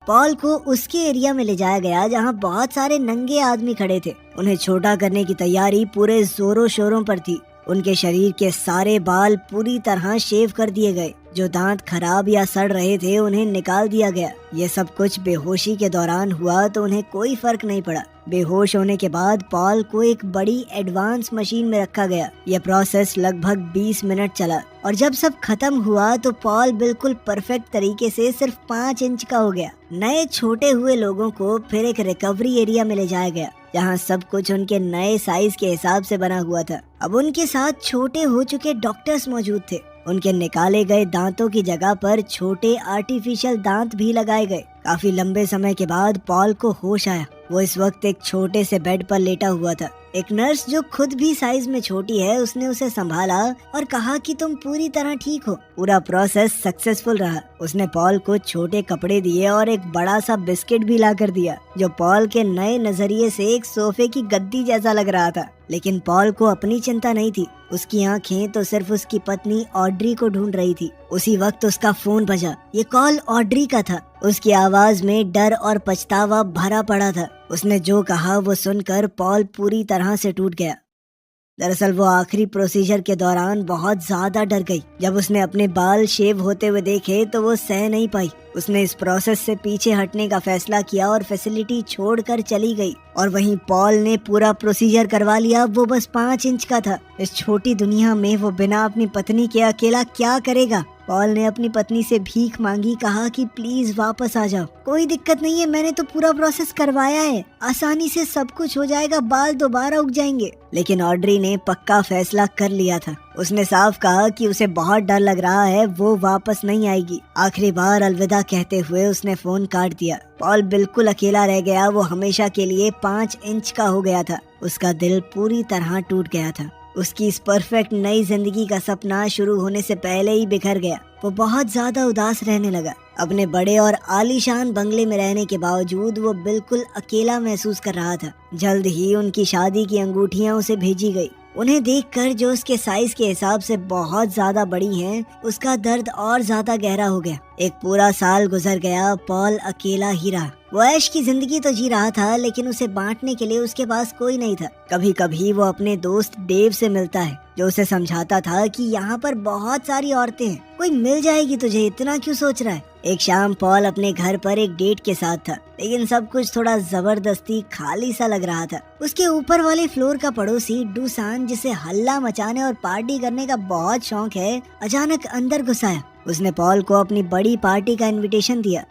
Paul को उसके area में ले जाया गया जहाँ बहुत सारे नंगे आदमी खड़े थे। उन्हें छोटा करने की तैयारी पूरे जोरों शोरों पर थी। उनके शरीर के सारे बाल पूरी तरह शेव कर दिए गए। जो दांत खराब या सड़ रहे थे उन्हें निकाल दिया गया। ये सब कुछ बेहोशी के दौरान हुआ तो उन्हें कोई फर्क नहीं पड़ा। बेहोश होने के बाद पॉल को एक बड़ी एडवांस मशीन में रखा गया। यह प्रोसेस लगभग 20 मिनट चला और जब सब खत्म हुआ तो पॉल बिल्कुल परफेक्ट तरीके से सिर्फ 5 इंच का हो गया। नए छोटे हुए लोगों को फिर एक रिकवरी एरिया में ले जाया गया जहाँ सब कुछ उनके नए साइज के हिसाब से बना हुआ था। अब उनके साथ छोटे हो चुके डॉक्टर्स मौजूद थे। उनके निकाले गए दांतों की जगह पर छोटे आर्टिफिशियल दांत भी लगाए गए। काफी लंबे समय के बाद पॉल को होश आया। वो इस वक्त एक छोटे से बेड पर लेटा हुआ था। एक नर्स जो खुद भी साइज में छोटी है उसने उसे संभाला और कहा कि तुम पूरी तरह ठीक हो। पूरा प्रोसेस सक्सेसफुल रहा। उसने पॉल को छोटे कपड़े दिए और एक बड़ा सा बिस्किट भी ला कर दिया जो पॉल के नए नजरिए से एक सोफे की गद्दी जैसा लग रहा था। लेकिन पॉल को अपनी चिंता नहीं थी। उसकी आंखें तो सिर्फ उसकी पत्नी ऑड्री को ढूंढ रही थी। उसी वक्त उसका फोन बजा। ये कॉल ऑड्री का था। उसकी आवाज में डर और पछतावा भरा पड़ा था। उसने जो कहा वो सुनकर पॉल पूरी तरह से टूट गया। दरअसल वो आखिरी प्रोसीजर के दौरान बहुत ज्यादा डर गई। जब उसने अपने बाल शेव होते हुए देखे तो वो सह नहीं पाई। उसने इस प्रोसेस से पीछे हटने का फैसला किया और फैसिलिटी छोड़कर चली गई। और वहीं पॉल ने पूरा प्रोसीजर करवा लिया। वो बस 5 इंच का था। इस छोटी दुनिया में वो बिना अपनी पत्नी के अकेला क्या करेगा। पॉल ने अपनी पत्नी से भीख मांगी, कहा कि प्लीज वापस आ जाओ। कोई दिक्कत नहीं है, मैंने तो पूरा प्रोसेस करवाया है, आसानी से सब कुछ हो जाएगा, बाल दोबारा उग जाएंगे। लेकिन ऑड्री ने पक्का फैसला कर लिया था। उसने साफ कहा कि उसे बहुत डर लग रहा है, वो वापस नहीं आएगी। आखिरी बार अलविदा कहते हुए उसने फोन काट दिया। पॉल बिल्कुल अकेला रह गया। वो हमेशा के लिए 5 इंच का हो गया था। उसका दिल पूरी तरह टूट गया था। उसकी इस परफेक्ट नई जिंदगी का सपना शुरू होने से पहले ही बिखर गया। वो बहुत ज्यादा उदास रहने लगा। अपने बड़े और आलीशान बंगले में रहने के बावजूद वो बिल्कुल अकेला महसूस कर रहा था। जल्द ही उनकी शादी की अंगूठियां उसे भेजी गई। उन्हें देखकर जो उसके साइज के हिसाब से बहुत ज्यादा बड़ी हैं, उसका दर्द और ज्यादा गहरा हो गया। एक पूरा साल गुजर गया। पॉल अकेला ही रहा। वो ऐश की जिंदगी तो जी रहा था लेकिन उसे बांटने के लिए उसके पास कोई नहीं था। कभी कभी वो अपने दोस्त डेव से मिलता है जो उसे समझाता था कि यहाँ पर बहुत सारी औरतें हैं, कोई मिल जाएगी तुझे, इतना क्यों सोच रहा है। एक शाम पॉल अपने घर पर एक डेट के साथ था लेकिन सब कुछ थोड़ा जबरदस्ती खाली सा लग रहा था। उसके ऊपर वाले फ्लोर का पड़ोसी डूसान, जिसे हल्ला मचाने और पार्टी करने का बहुत शौक है, अचानक अंदर घुस आया। उसने पॉल को अपनी बड़ी पार्टी का इनविटेशन दिया।